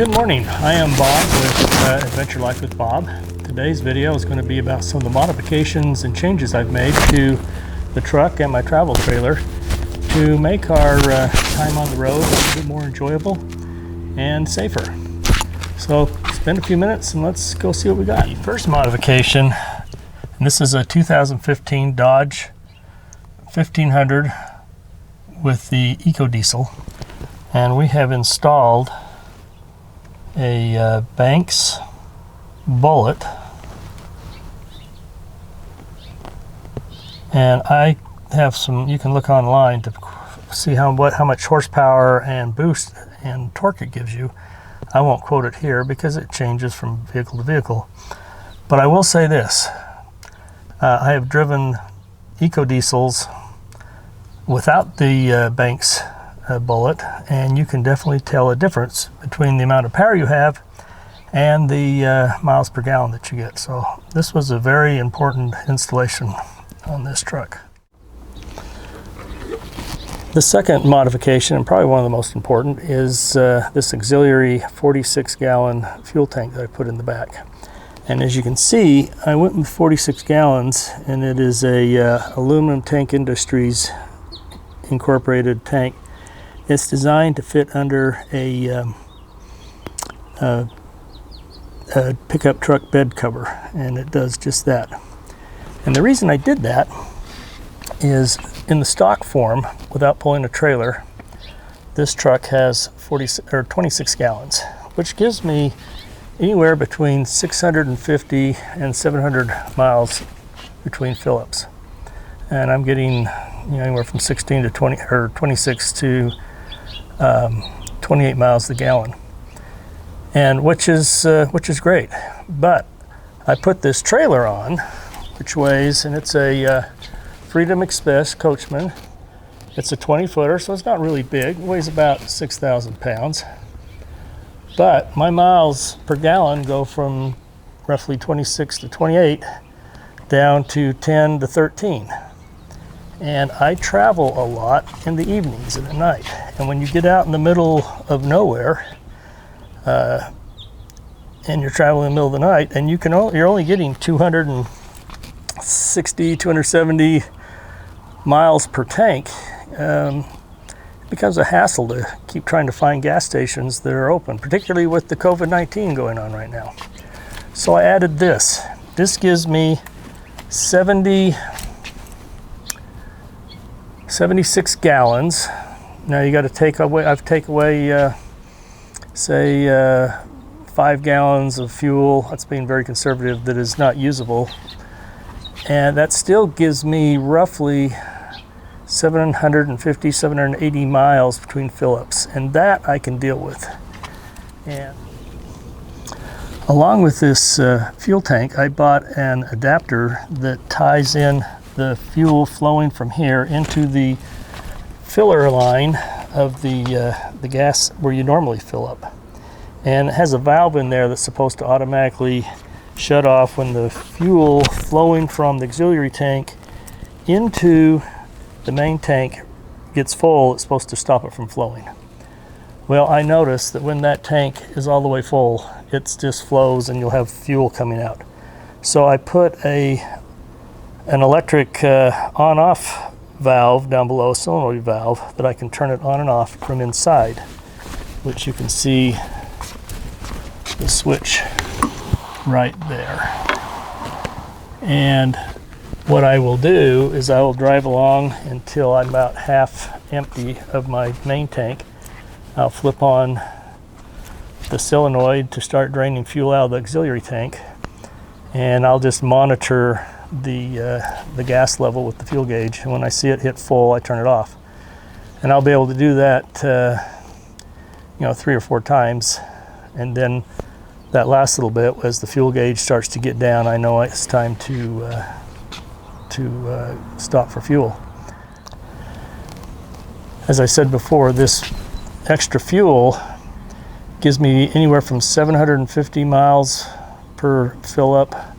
Good morning, I am Bob with Adventure Life with Bob. Today's video is going to be about some of the modifications and changes I've made to the truck and my travel trailer to make our time on the road a little bit more enjoyable and safer. So spend a few minutes and let's go see what we got. The first modification, and this is a 2015 Dodge 1500 with the EcoDiesel, and we have installed a Banks Bullet, and I have some, you can look online to see how much horsepower and boost and torque it gives you. I won't quote it here because it changes from vehicle to vehicle, but I will say this. I have driven EcoDiesels without the Banks Bullet, and you can definitely tell a difference between the amount of power you have and the miles per gallon that you get. So this was a very important installation on this truck. The second modification, and probably one of the most important, is this auxiliary 46-gallon fuel tank that I put in the back. And as you can see, I went with 46 gallons, and it is a Aluminum Tank Industries incorporated tank. It's designed to fit under a pickup truck bed cover, and it does just that. And the reason I did that is in the stock form, without pulling a trailer, this truck has 26 gallons, which gives me anywhere between 650 and 700 miles between fill-ups. And I'm getting anywhere from 16 to 20 or 26 to 28 miles a gallon, and which is great. But I put this trailer on, which weighs, and it's a Freedom Express Coachman. It's a 20-footer, so it's not really big. It weighs about 6,000 pounds. But my miles per gallon go from roughly 26 to 28 down to 10 to 13. And I travel a lot in the evenings and at night. And when you get out in the middle of nowhere, and you're traveling in the middle of the night, and you're only getting 260, 270 miles per tank, it becomes a hassle to keep trying to find gas stations that are open, particularly with the COVID-19 going on right now. So I added this. This gives me 76 gallons. Now you got to take away, I've taken away, say 5 gallons of fuel. That's being very conservative, that is not usable. And that still gives me roughly 750, 780 miles between fill-ups. And that I can deal with. And along with this fuel tank, I bought an adapter that ties in the fuel flowing from here into the filler line of the gas where you normally fill up. And it has a valve in there that's supposed to automatically shut off when the fuel flowing from the auxiliary tank into the main tank gets full. It's supposed to stop it from flowing. Well, I noticed that when that tank is all the way full, it just flows and you'll have fuel coming out. So I put an electric on-off valve down below, a solenoid valve, that I can turn it on and off from inside, which you can see the switch right there. And what I will do is I will drive along until I'm about half empty of my main tank. I'll flip on the solenoid to start draining fuel out of the auxiliary tank, and I'll just monitor the gas level with the fuel gauge, and when I see it hit full, I turn it off. And I'll be able to do that 3 or 4 times, and then that last little bit, as the fuel gauge starts to get down, I know it's time to stop for fuel. As I said before, this extra fuel gives me anywhere from 750 miles per fill up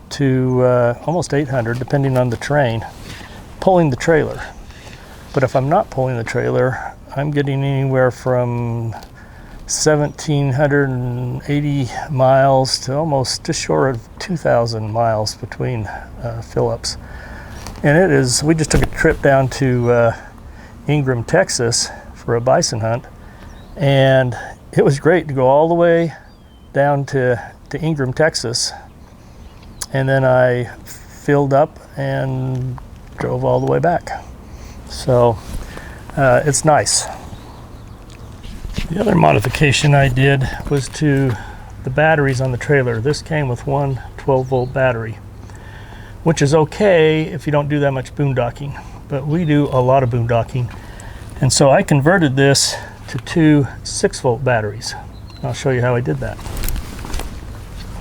to almost 800, depending on the terrain, pulling the trailer. But if I'm not pulling the trailer, I'm getting anywhere from 1,780 miles to almost just short of 2,000 miles between fill-ups. And it is, we just took a trip down to Ingram, Texas for a bison hunt, and it was great to go all the way down to Ingram, Texas, and then I filled up and drove all the way back. So it's nice. The other modification I did was to the batteries on the trailer. This came with one 12-volt battery, which is okay if you don't do that much boondocking, but we do a lot of boondocking. And so I converted this to two 6-volt batteries. I'll show you how I did that.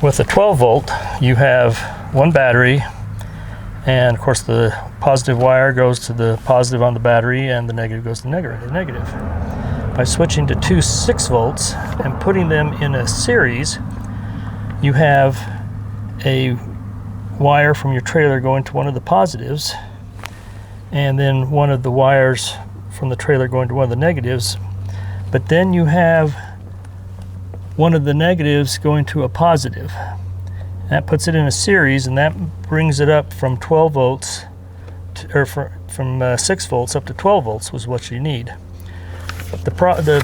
With a 12-volt, you have one battery, and of course the positive wire goes to the positive on the battery and the negative goes to the negative. By switching to two 6-volts and putting them in a series, you have a wire from your trailer going to one of the positives, and then one of the wires from the trailer going to one of the negatives. But then you have one of the negatives going to a positive. That puts it in a series, and that brings it up from 12 volts to, from 6 volts up to 12 volts was what you need. The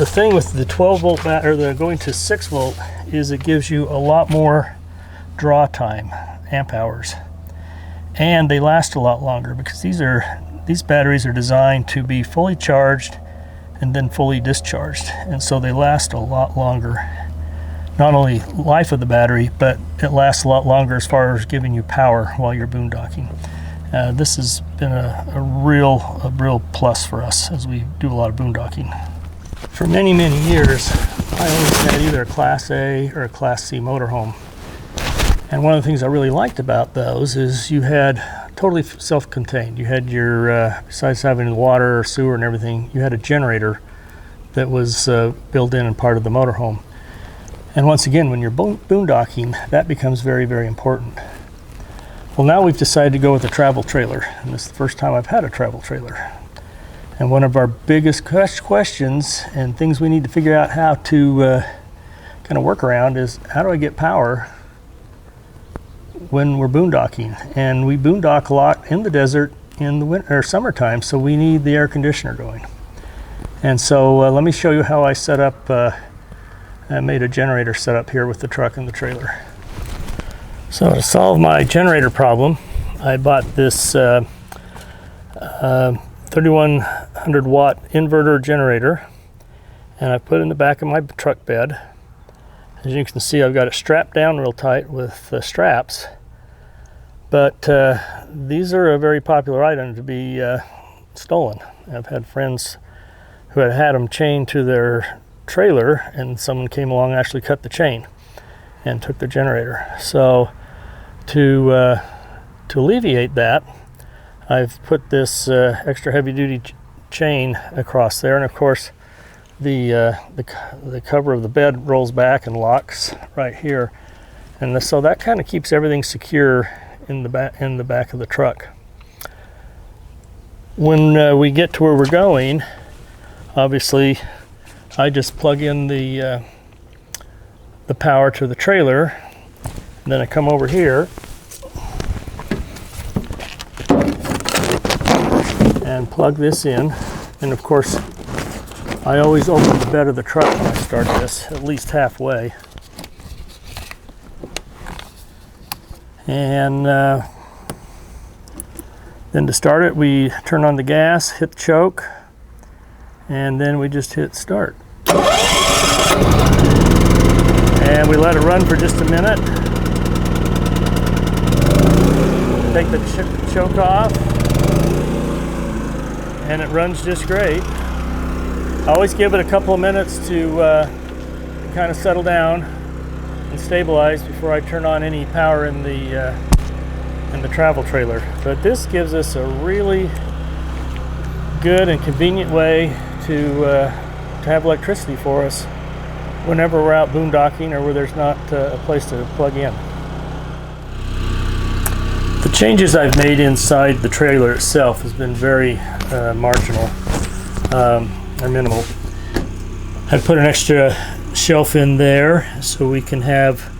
thing with the 12-volt or the going to 6-volt is it gives you a lot more draw time, amp hours, and they last a lot longer because these batteries are designed to be fully charged and then fully discharged, and so they last a lot longer. Not only life of the battery, but it lasts a lot longer as far as giving you power while you're boondocking. This has been a real plus for us as we do a lot of boondocking. For many years, I always had either a Class A or a Class C motorhome. And one of the things I really liked about those is you had totally self-contained. You had your, besides having water or sewer and everything, you had a generator that was built in and part of the motorhome. And once again, when you're boondocking, that becomes very important. Well, now we've decided to go with a travel trailer, and this is the first time I've had a travel trailer. And one of our biggest questions and things we need to figure out how to kind of work around is how do I get power when we're boondocking? And we boondock a lot in the desert in the winter or summertime, so we need the air conditioner going. And so let me show you how I set up. I made a generator setup here with the truck and the trailer. So to solve my generator problem, I bought this 3100 watt inverter generator, and I put it in the back of my truck bed. As you can see, I've got it strapped down real tight with straps, but these are a very popular item to be stolen. I've had friends who had them chained to their trailer, and someone came along and actually cut the chain and took the generator. So to alleviate that, I've put this extra heavy-duty chain across there, and of course the cover of the bed rolls back and locks right here, and so that kind of keeps everything secure in the back of the truck. When we get to where we're going, obviously I just plug in the power to the trailer, and then I come over here and plug this in, and of course I always open the bed of the truck when I start this, at least halfway. And then to start it, we turn on the gas, hit the choke, and then we just hit start. And we let it run for just a minute. Take the choke off, and it runs just great. I always give it a couple of minutes to kind of settle down and stabilize before I turn on any power in the travel trailer. But this gives us a really good and convenient way to have electricity for us whenever we're out boondocking or where there's not a place to plug in. The changes I've made inside the trailer itself has been very marginal or minimal. I put an extra shelf in there so we can have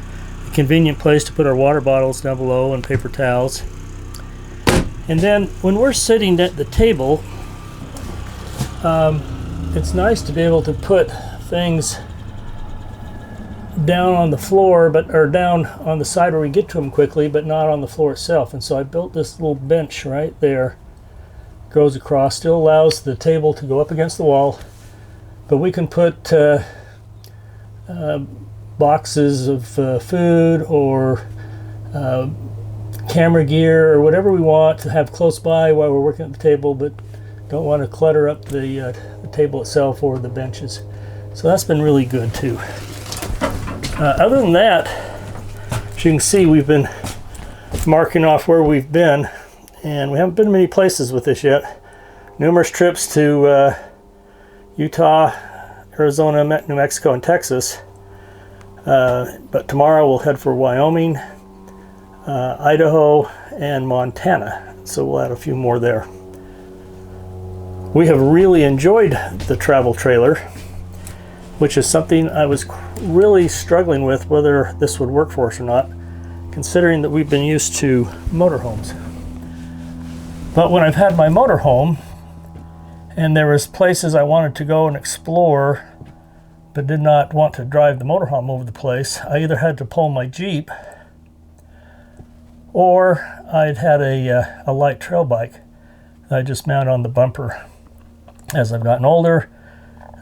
a convenient place to put our water bottles down below and paper towels. And then when we're sitting at the table, it's nice to be able to put things down on the floor, or down on the side where we get to them quickly, but not on the floor itself. And so I built this little bench right there, goes across, still allows the table to go up against the wall, but we can put boxes of food or camera gear or whatever we want to have close by while we're working at the table, but don't want to clutter up the table itself or the benches. So that's been really good too. Other than that, as you can see, we've been marking off where we've been, and we haven't been to many places with this yet. Numerous trips to Utah, Arizona, New Mexico, and Texas. But tomorrow we'll head for Wyoming, Idaho, and Montana. So we'll add a few more there. We have really enjoyed the travel trailer, which is something I was really struggling with whether this would work for us or not, considering that we've been used to motorhomes. But when I've had my motorhome and there was places I wanted to go and explore but did not want to drive the motorhome over the place, I either had to pull my Jeep or I'd had a light trail bike that I just mount on the bumper. As I've gotten older,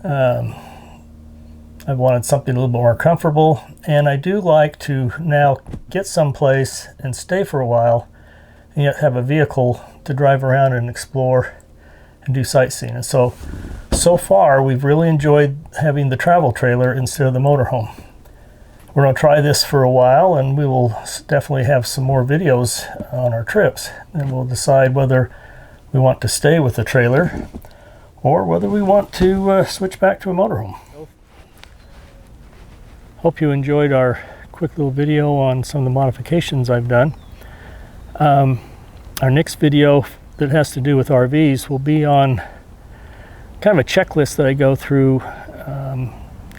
I wanted something a little bit more comfortable, and I do like to now get someplace and stay for a while and yet have a vehicle to drive around and explore and do sightseeing. And so far we've really enjoyed having the travel trailer instead of the motorhome. We're going to try this for a while, and we will definitely have some more videos on our trips, and we'll decide whether we want to stay with the trailer or whether we want to switch back to a motorhome. Hope you enjoyed our quick little video on some of the modifications I've done. Our next video that has to do with RVs will be on kind of a checklist that I go through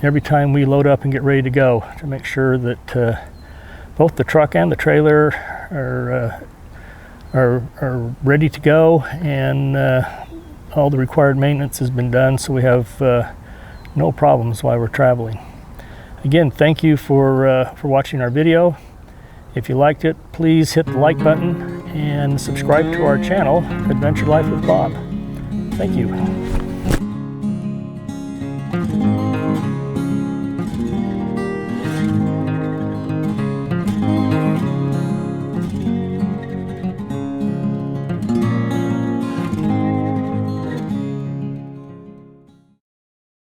every time we load up and get ready to go, to make sure that both the truck and the trailer are ready to go, and all the required maintenance has been done, so we have no problems while we're traveling. Again, thank you for watching our video. If you liked it, please hit the like button and subscribe to our channel, Adventure Life with Bob. Thank you.